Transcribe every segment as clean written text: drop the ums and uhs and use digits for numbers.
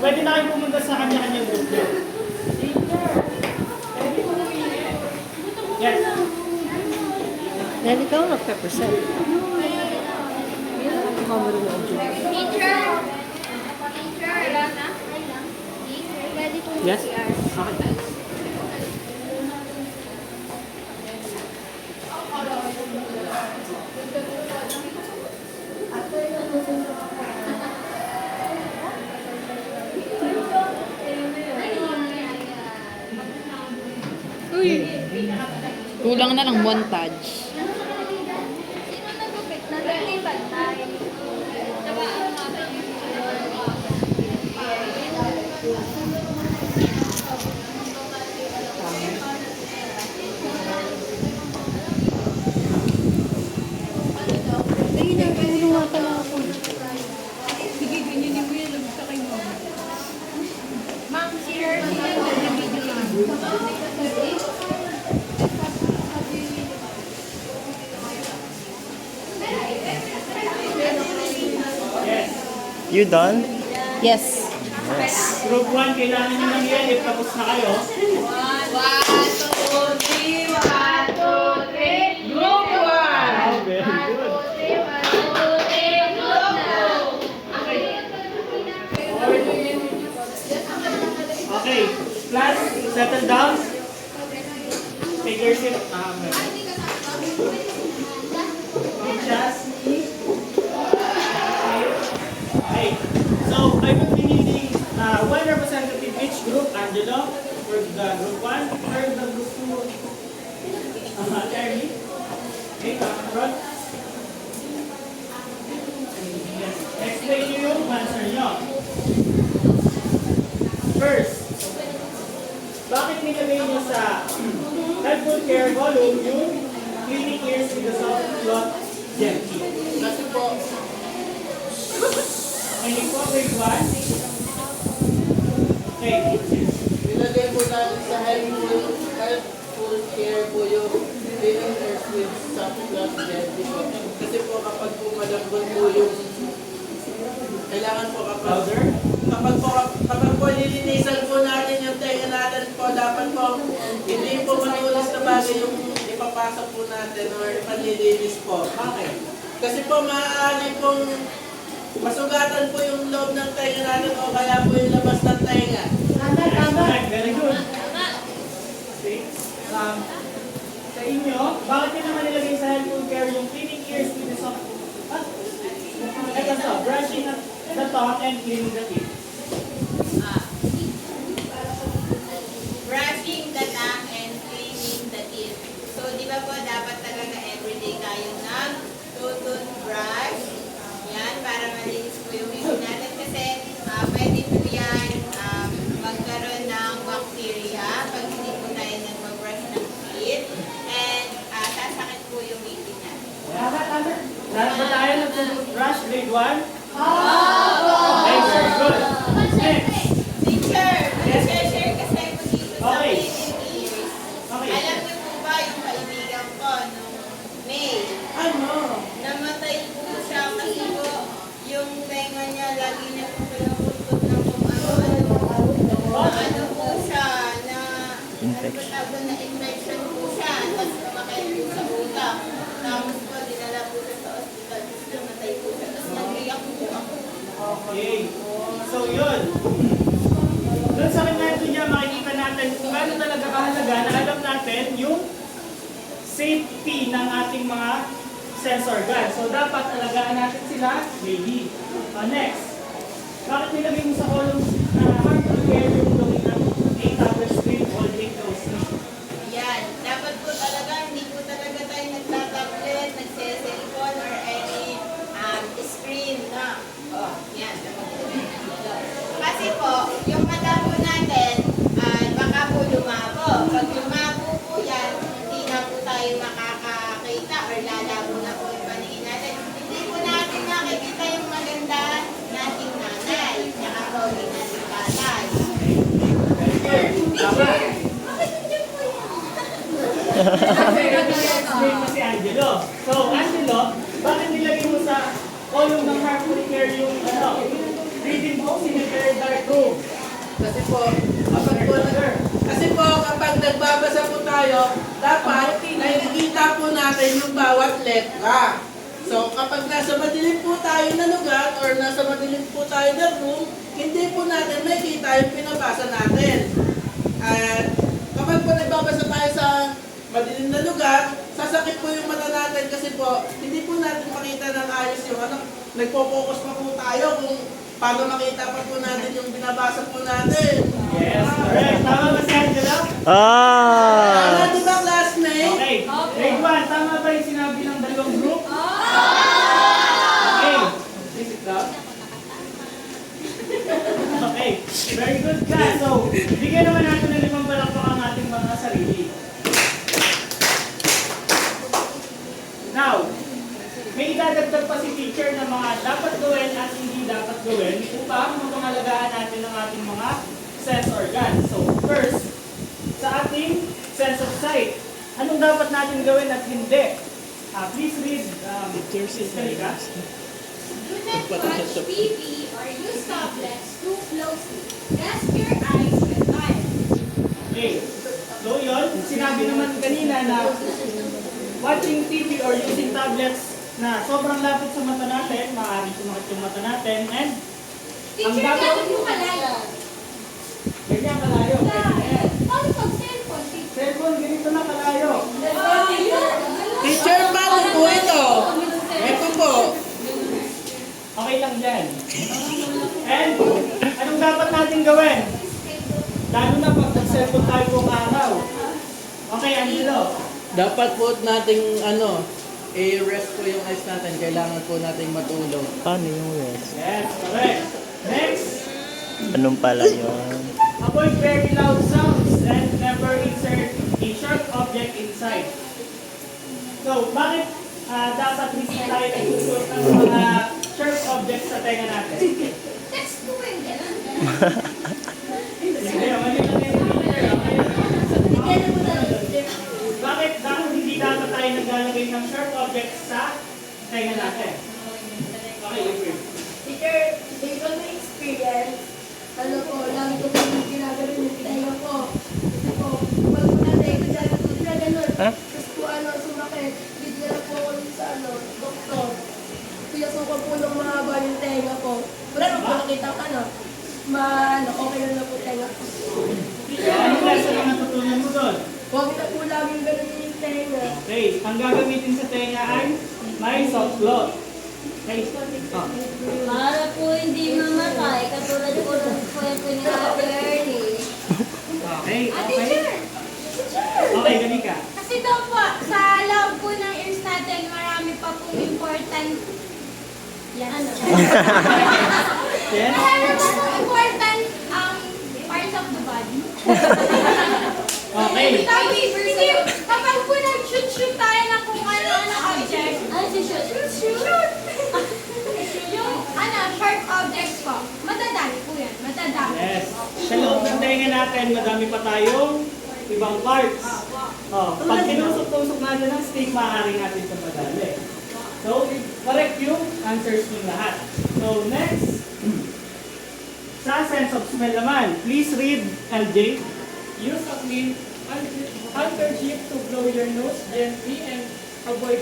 pwede na kayo pumunta sa kanya-kanyang group niyo. Yes. Then ikaw nagpe-present. Camera mo ang Yes? Okay. Uy! Kulang na ng montage. Sige, ganyan mo yan. Labas ka kay mama. Ma'am, share mo na yung video lang. Yes. You done? Yes. Group 1, kailangan nyo lang yan if tapos na kayo. 1, 2, 3. Group 1! Oh, very good. Okay, class, settle down. Take your seat. Just okay. So, I will be needing one representative each group. Angelo for the group 1, for the group 2. Terry. Okay, Rod. Yes. Explain nyo yung answer nyo. First, bakit nilagay nyo sa healthful care volume yung cleaning ears with the soft cloth gently? Kasi po, Any po, grade 1? Okay. nilagay po natin sa healthful care po yung living nurse with soft glass jelly po. Kasi po kapag po malambot po yung kailangan po Louder? kapag po nilinisan po natin yung tenga natin po, dapat po hindi po manulis na bagay yung ipapasok po natin or panlilinis po. Okay. Kasi po maaari pong masugatan po yung loob ng tenga natin o kaya po yung labas ng tenga. Excellent. Very good. Okay. Sa inyo, bakit nyo naman nilagay sa healthful care yung cleaning ears with the soft ito to, brushing the tongue and cleaning the teeth. Brushing the tongue and cleaning the teeth. So, di ba po, dapat talaga everyday tayo nag-toothbrush. Yan, para malinis po yung ngipin natin. Kasi, pwede po yan magkaroon ng bacteria pag hindi po tayo nag-brush ng teeth. And, sasakit po yung ngipin natin. Lahat ba tayo nag-toothbrush grade 1? Okay, very good. Next. Teacher, mag-share kasi po dito sa Okay. cleaning ears. Okay. Alam niyo po ba yung kaibigan ko nung May? Ano? Namatay po siya kasi po yung tenga niya lagi niya po pinapulpot ng kung ano-ano. Ano po siya na nagpatawag na infection po siya. Tapos kumakain po sa utak. Tapos po dinala po siya sa hospital. Tapos namatay po siya. Tapos nag-react po ako. Okay. So, yun. Doon sa komento niya, makikita natin kung gaano talaga kahalaga na alam natin yung safety ng ating mga sense organ. So, dapat alagaan natin sila daily. Next. Bakit nilagay mo sa column harmful care yung gawin ng 8 tablets with all day dose? Ayan. Dapat po talaga, hindi po talaga tayo nagtatablet, nagse-cellphone, or any screen na. Oh, yan. Kasi po, yung mata po natin, baka po lumabo. Pag lumabo po yan, hindi na po tayo makakakita or lalabo na po yung paningin natin. Hindi po natin nakikita yung maganda nating nanay, tsaka po yung nating tatay. Tama. Explain mo si Angelo. So, Angelo, bakit nilagay mo sa column ng harmful care yung reading books in a very dark room? Kasi po, kapag nagbabasa po tayo, dapat nakikita po natin yung bawat letra. So, kapag nasa madilim po tayo na lugar or nasa madilim po tayo na room, hindi po natin makikita yung pinabasa natin. At kapag po nagbabasa tayo sa madilim na lugar, sasakit po yung mata natin kasi po, hindi po natin makita ng ayos yung ano, nagpo-focus pa po tayo kung paano makita pa po natin yung binabasa po natin. Yes, correct. Tama ba si Angela? Tama, di ba, classmate? Okay. Grade 1, tama ba yung sinabi ng dalawang group? Okay. Is it loud? Okay. Very good class. So, bigyan naman natin ng 5 palakpak ang ating mga sarili. Now, may idadagdag pa si teacher na mga dapat gawin at hindi dapat gawin upang mapangalagaan natin ang ating mga sense organs. So, first, sa ating sense of sight, anong dapat natin gawin at hindi? Please read, Sis Kalika. Do not watch TV or use tablets too closely. Rest your eyes with time. Okay. So, yun, sinabi naman kanina na watching TV or using tablets na sobrang lapit sa mata natin, maaaring sumakit yung mata natin, and Teacher, ganun yung malayo. ganyan kalayo. Yeah. Paano pag cellphone? Cellphone, ganito na kalayo. Teacher, paano po ito? Ito po. Okay lang yan. And, anong dapat natin gawin? Lalo na pag nag-cellphone tayo buong araw. Okay, Angelo. Dapat po nating i-rest po yung eyes natin. Kailangan po nating matulog. Paano yung rest? Yes, correct. Next, Anong pala yun? avoid very loud sounds and never insert a sharp object inside. So, bakit dapat hindi tayo nagsusot ng mga sharp objects sa tenga natin? Text ko eh. Hindi, mali lang yung teacher. Bakit hindi dapat tayo naglalagay ng sharp objects sa tenga natin? Okay, April. Teacher, based on my experience, lagi ko po ginagano yung tayo ko. Kasi po, pag natay ko dyan, na gano'n. Ha? Tapos po, sumakit, bigla po ako sa, doktor. Pinasukan po ng mahaba yung tenga ko. Wala na po nakita okay na po tenga ko. Anong lesson ang natutunan mo doon? Huwag na po laging gano'n yung tenga. Okay, ang gagamitin sa tenga ay may soft cloth. Okay, Para po hindi mamatay, katulad po ng kwento ni Ate Ernie. okay, Ah, okay. teacher! Okay, gani ka. Kasi daw po, sa loob po ng ears natin, marami pa pong important ano? Yes? Marami pa pong important parts of the body. Okay. Sige, kapag po nag-shoot tayo na kung ano-ano object, Ano si Shoot? shoot! Yung sharp objects po, matadami po yan, matadami. Yes. Sa loob ng tenga natin, madami pa tayong ibang parts. Pag tinusok-tusok natin ng stick, maaari natin sa madali. So, correct yung answers ng lahat. So, next. Sa sense of smell naman, please read LJ. Use a clean handkerchief to blow your nose gently and avoid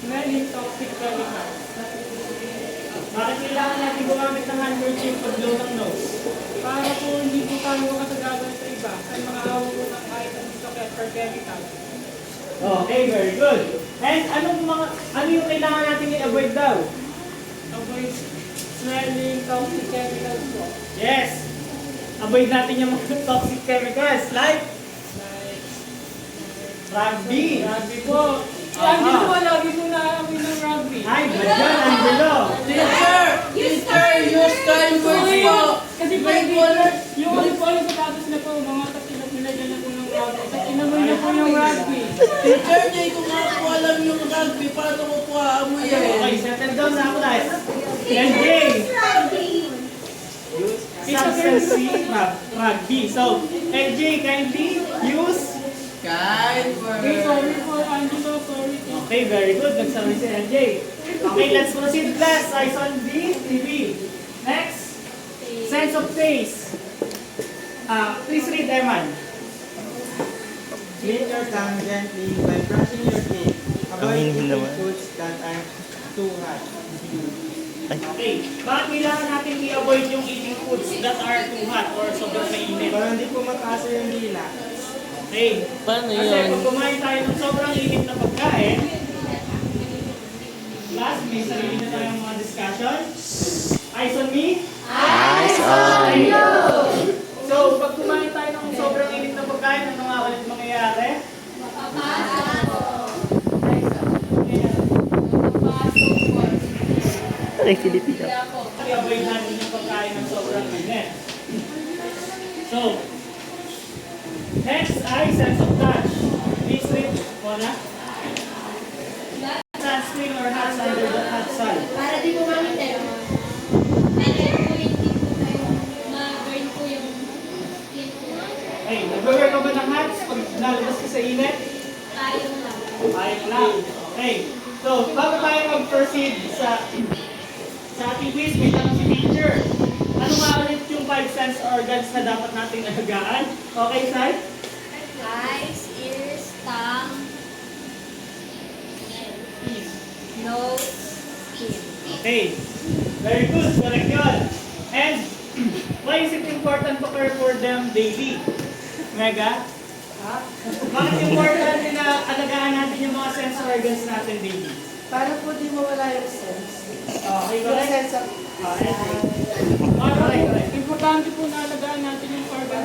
smelling toxic chemicals. Bakit kailangan natin gumamit ng handkerchief pag blow ng nose? Para po hindi po tayo makasagalan sa iba ay makaawa po ng kahit anong sakit or chemical. Okay, very good. And ano yung kailangan natin i-avoid daw? Avoid smelling toxic chemicals po. Yes. Avoid natin yung mga toxic chemicals like rugby. Rugby po. Lagi po, lagi po nakakamin ng rugby. Ay, ba dyan, Angelo? Teacher, use time words po. Kasi po, yung ano po yung sapatos na po, mga kapilat nila dyan na po ng rugby. Kasi inamoy na po yung rugby. Teacher, hindi ko nga po alam yung rugby. Paano ko po aamoy Okay, yan? settle down na ako guys. LJ. Substancy rugby. So, LJ, kindly use. Kind Okay, sorry po, Angelo, sorry po. Okay, very good. Nagsabi si LJ. Okay, let's proceed class. Eyes on the TV. Next. Sense of taste. Please read, Eman. Clean your tongue gently by brushing your teeth. Avoid Aminin eating naman. foods that are too hot. Okay. Bakit kailangan natin i-avoid yung eating foods that are too hot or sobrang mainit? Para hindi po mataas yung dila. Okay. Paano Kasi pag kumain tayo ng sobrang init na pagkain, last, may sarili na tayong mga discussion. Eyes on me? Eyes on you! So, pag kumain tayo ng sobrang init na pagkain, ano nga ulit mangyayari? Ay, Filipino. I-avoid natin yung pagkain ng sobrang init. So, next ay sense of touch. Please read, Mona. Sunscreen or hats under the hot sun. Para di po mamitin. Ma-burn po yung skin po. Hey, nag-wear ka ba ng hats pag nalabas ka sa init? Tayo lang. Ayun lang. Okay. So, bago tayo mag-proceed sa ating quiz, may tanong si teacher. Ano nga ulit yung 5 sense organs na dapat nating alagaan? Okay, Sai? Eyes, ears, tongue, nose, skin. Okay. Very good. Correct yun. And, why is it important to care for them daily? Mega? Ha? Bakit important din na alagaan natin yung mga sense organs natin daily? Para po di mawala yung sense. Okay, Yung correct? sense of... Correct. Importante po na alagaan natin yung organ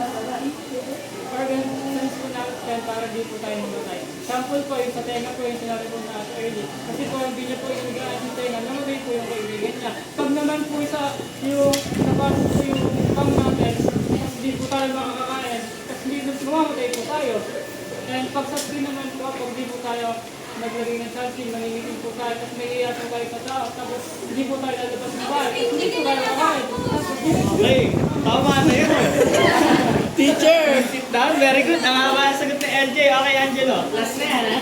sense po natin para di po tayo mamatay. Sample po yung sa tenga po yung sinabi po natin early. Kasi po hindi niya po yung gaan yung tenga, namatay po yung kaibigan niya. Pag naman po sa yung napasok po yung pang natin, tapos di po tayo makakakain, tapos hindi mamamatay po tayo. And pag sa skin naman po, pag di po tayo naglagay ng sunscreen, mangingitin po tayo, tapos may iyak po tayo sa tao, tapos hindi po tayo lalabas ng bahay, tapos hindi po tayo kakain. Okay. Tama na yun. Teacher, sit down. Very good. Ang haba ang sagot ni LJ. Okay, Angelo. Last na yan, ha?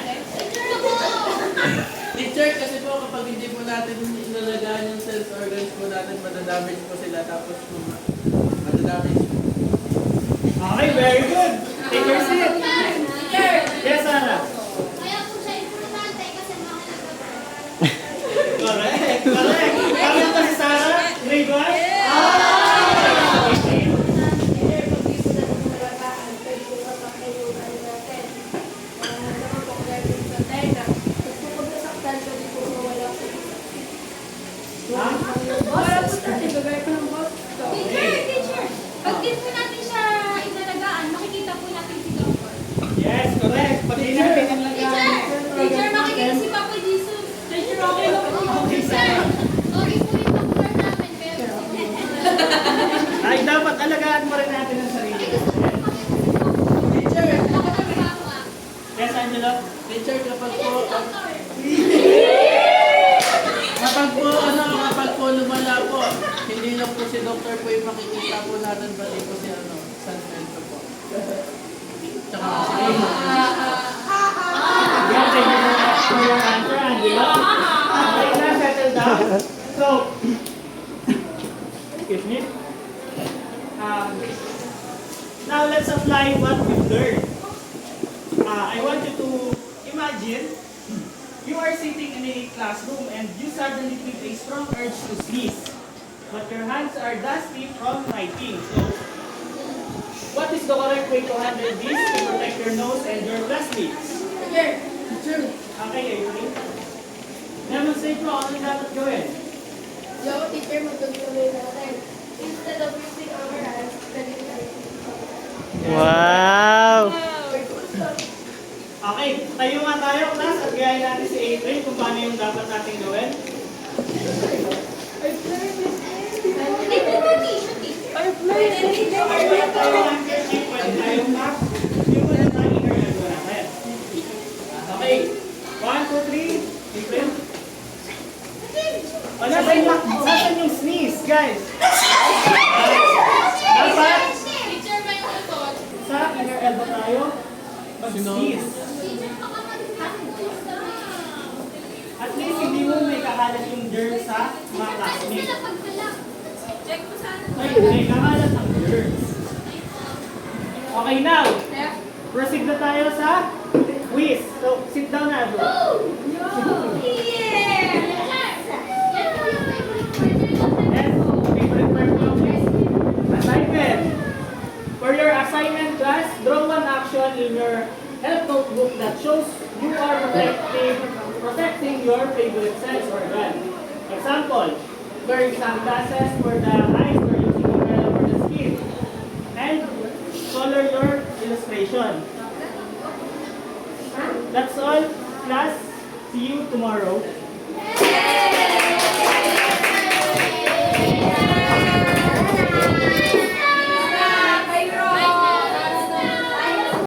Teacher, kasi po kapag hindi po natin inalagaan yung sense organs po natin, madadamage po sila tapos po madadamage po. Okay, very good. Take your seat. Yes, Sarah. Kaya po siya importante kasi Correct. Correct. Kami ito si Sarah. Grade 1? Teacher, pag din po natin siya inalagaan, makikita po natin si Doctor. Yes, correct. Pag di natin ang Teacher, makikita si Papa Jesus. Teacher, okay lang po. Teacher, okay po yung Doctor namin, pero ay, dapat alagaan mo rin natin ang sarili. Teacher, Yes, Angelo? teacher kapag po, Doctor. kapag po lumala po, hindi lang po si doctor po yung makikita po natin, pati po si San Pedro po. Tsaka si Yes, thank you for your answer, Angelo. Okay, na, settle down. So, excuse me. Now, let's apply what we've learned. I want you to imagine you are sitting in a classroom and you suddenly feel a strong urge to sneeze. But your hands are dusty from writing. So, what is the correct way to handle this to protect your nose and your classmates? Teacher, Okay, Avery. Demonstrate mo ano yung dapat gawin. Yo, teacher, magtutuloy natin. Instead of using our hands, pwede tayo. Wow! Okay, tayo nga tayo, class, at gaya natin si April kung paano yung dapat natin gawin. Okay, 1, 2, 3, April. O, nasan yung sneeze, guys? Dapat Teacher, may utot. sa inner elbow tayo mag-sneeze. At least hindi mo may kakalat yung germs sa mga classmates. Check mo sana. May kakalat ng germs. Okay, now, proceed na tayo sa quiz. So, sit down na, bro. And, favorite part mo, quiz. Assignment. For your assignment class, draw one action in your health notebook that shows you are protecting your favorite sense organ. Example, wearing sunglasses for the eyes or using umbrella for the skin. And color your illustration. That's all, class. See you tomorrow.